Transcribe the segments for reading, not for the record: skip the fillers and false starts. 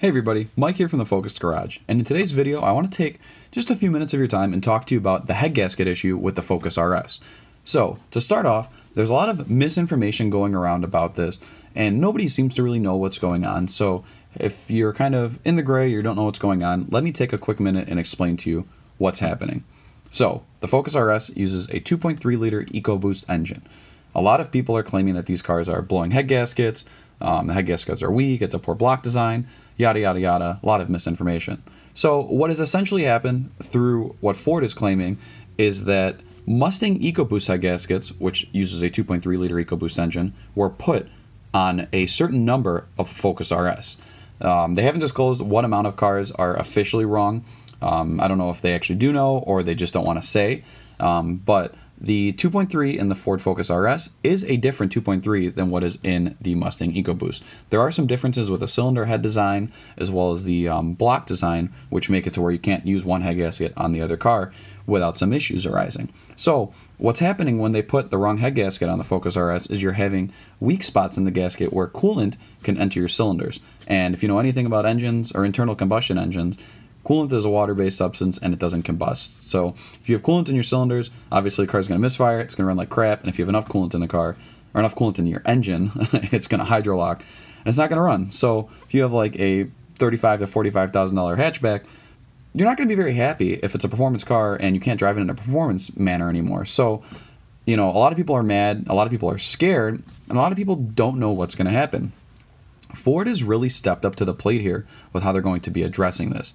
Hey everybody, Mike here from the Focused Garage, and in today's video I want to take just a few minutes of your time and talk to you about the head gasket issue with the Focus RS. So, to start off, there's a lot of misinformation going around about this, and nobody seems to really know what's going on, so if you're kind of in the gray or you don't know what's going on, let me take a quick minute and explain to you what's happening. So, the Focus RS uses a 2.3 liter EcoBoost engine. A lot of people are claiming that these cars are blowing head gaskets, the head gaskets are weak, it's a poor block design, yada yada yada, a lot of misinformation. So what has essentially happened through what Ford is claiming is that Mustang EcoBoost head gaskets, which uses a 2.3 liter EcoBoost engine, were put on a certain number of Focus RS. They haven't disclosed what amount of cars are officially wrong. I don't know if they actually do know or they just don't want to say, but the 2.3 in the Ford Focus RS is a different 2.3 than what is in the Mustang EcoBoost. There are some differences with the cylinder head design as well as the block design, which make it to where you can't use one head gasket on the other car without some issues arising. So what's happening when they put the wrong head gasket on the Focus RS is you're having weak spots in the gasket where coolant can enter your cylinders. And if you know anything about engines or internal combustion engines, coolant is a water-based substance and it doesn't combust. So if you have coolant in your cylinders, obviously the car's going to misfire, it's going to run like crap, and if you have enough coolant in the car, or enough coolant in your engine, it's going to hydrolock, and it's not going to run. So if you have like a $35,000 to $45,000 hatchback, you're not going to be very happy if it's a performance car and you can't drive it in a performance manner anymore. So, you know, a lot of people are mad, a lot of people are scared, and a lot of people don't know what's going to happen. Ford has really stepped up to the plate here with how they're going to be addressing this.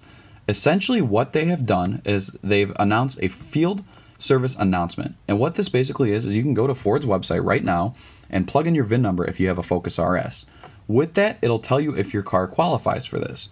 Essentially, what they have done is they've announced a field service announcement. And what this basically is you can go to Ford's website right now and plug in your VIN number if you have a Focus RS. With that, it'll tell you if your car qualifies for this.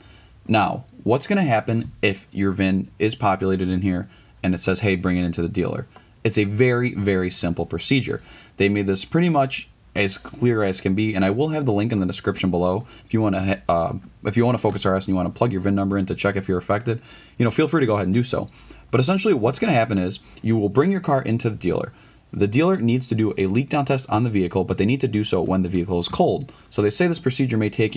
Now, what's going to happen if your VIN is populated in here and it says, hey, bring it into the dealer? It's a very, very simple procedure. They made this pretty much as clear as can be, and I will have the link in the description below if you want to Focus RS and you want to plug your VIN number in to check if you're affected. You know, feel free to go ahead and do so. But essentially, what's going to happen is you will bring your car into the dealer. The dealer needs to do a leak down test on the vehicle, but they need to do so when the vehicle is cold. So they say this procedure may take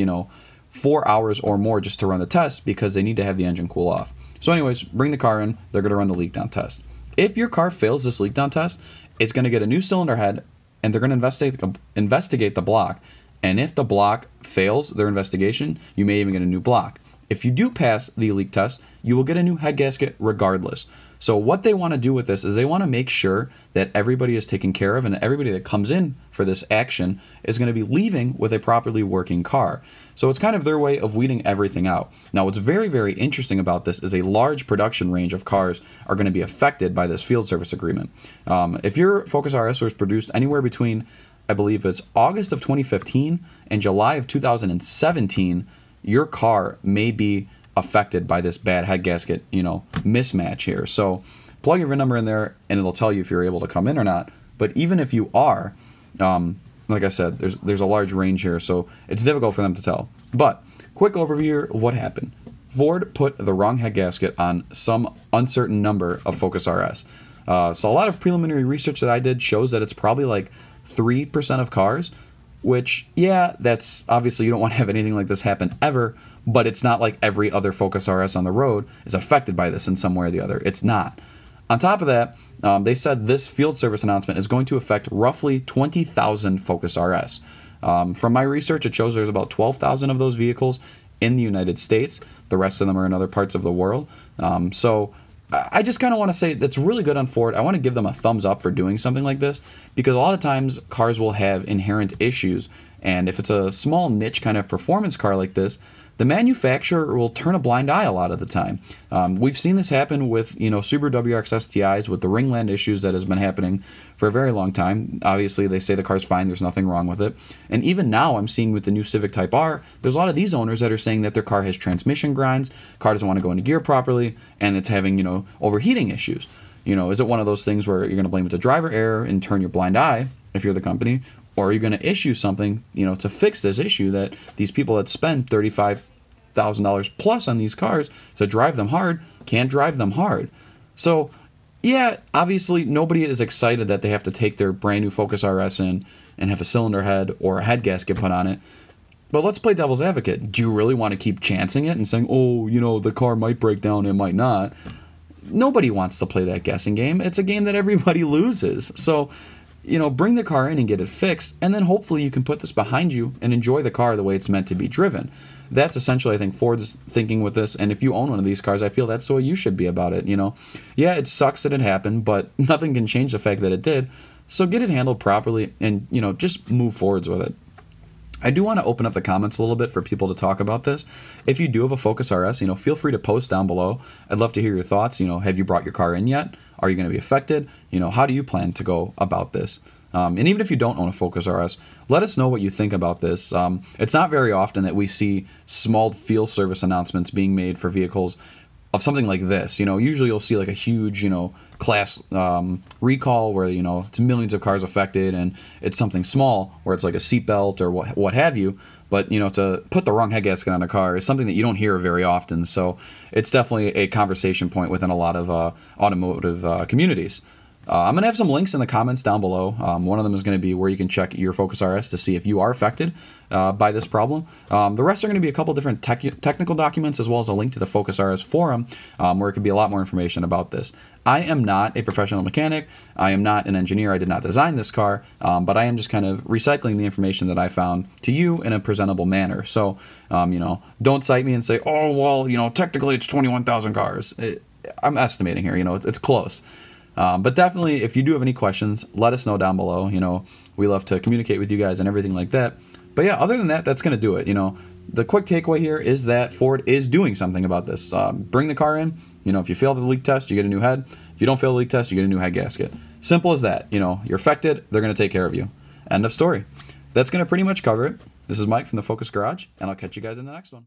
4 hours or more just to run the test because they need to have the engine cool off. So anyways, bring the car in. They're going to run the leak down test. If your car fails this leak down test, it's going to get a new cylinder head, and they're going to investigate the block. And if the block fails their investigation, you may even get a new block. If you do pass the leak test, you will get a new head gasket regardless. So what they want to do with this is they want to make sure that everybody is taken care of and everybody that comes in for this action is going to be leaving with a properly working car. So it's kind of their way of weeding everything out. Now what's very, very interesting about this is a large production range of cars are going to be affected by this field service agreement. If your Focus RS was produced anywhere between, I believe it's August of 2015 and July of 2017, your car may be affected by this bad head gasket, mismatch here. So plug your VIN number in there and it'll tell you if you're able to come in or not. But even if you are, like I said, there's a large range here, so it's difficult for them to tell. But quick overview of what happened. Ford put the wrong head gasket on some uncertain number of Focus RS. So a lot of preliminary research that I did shows that it's probably like 3% of cars, which, yeah, that's obviously you don't want to have anything like this happen ever, but it's not like every other Focus RS on the road is affected by this in some way or the other. It's not. On top of that, they said this field service announcement is going to affect roughly 20,000 Focus RS. From my research, it shows there's about 12,000 of those vehicles in the United States. The rest of them are in other parts of the world. So I just kind of want to say that's really good on Ford. I want to give them a thumbs up for doing something like this because a lot of times cars will have inherent issues, and if it's a small niche kind of performance car like this, the manufacturer will turn a blind eye a lot of the time. We've seen this happen with Subaru WRX STIs with the Ringland issues that has been happening for a very long time. Obviously, they say the car's fine, there's nothing wrong with it. And even now, I'm seeing with the new Civic Type R, there's a lot of these owners that are saying that their car has transmission grinds, car doesn't want to go into gear properly, and it's having overheating issues. Is it one of those things where you're going to blame it to driver error and turn your blind eye if you're the company? Or are you going to issue something, to fix this issue that these people that spend $35,000 plus on these cars to drive them hard can't drive them hard? So, yeah, obviously nobody is excited that they have to take their brand new Focus RS in and have a cylinder head or a head gasket put on it. But let's play devil's advocate. Do you really want to keep chancing it and saying, oh, the car might break down, it might not? Nobody wants to play that guessing game. It's a game that everybody loses. So, bring the car in and get it fixed, and then hopefully you can put this behind you and enjoy the car the way it's meant to be driven. That's essentially, I think, Ford's thinking with this, and if you own one of these cars, I feel that's the way you should be about it, Yeah, it sucks that it happened, but nothing can change the fact that it did. So get it handled properly and, just move forwards with it. I do want to open up the comments a little bit for people to talk about this. If you do have a Focus RS, feel free to post down below. I'd love to hear your thoughts. Have you brought your car in yet? Are you going to be affected? How do you plan to go about this? And even if you don't own a Focus RS, let us know what you think about this. It's not very often that we see small field service announcements being made for vehicles of something like this. Usually you'll see like a huge, class recall where, it's millions of cars affected, and it's something small where it's like a seatbelt or what have you. But, to put the wrong head gasket on a car is something that you don't hear very often. So it's definitely a conversation point within a lot of automotive communities. I'm going to have some links in the comments down below. One of them is going to be where you can check your Focus RS to see if you are affected by this problem. The rest are going to be a couple different technical documents, as well as a link to the Focus RS forum, where it could be a lot more information about this. I am not a professional mechanic. I am not an engineer. I did not design this car, but I am just kind of recycling the information that I found to you in a presentable manner. So, don't cite me and say, oh, well, technically it's 21,000 cars. I'm estimating here, it's close. But definitely, if you do have any questions, let us know down below. We love to communicate with you guys and everything like that. But yeah, other than that, that's going to do it. The quick takeaway here is that Ford is doing something about this. Bring the car in. If you fail the leak test, you get a new head. If you don't fail the leak test, you get a new head gasket. Simple as that. You're affected. They're going to take care of you. End of story. That's going to pretty much cover it. This is Mike from the Focus Garage, and I'll catch you guys in the next one.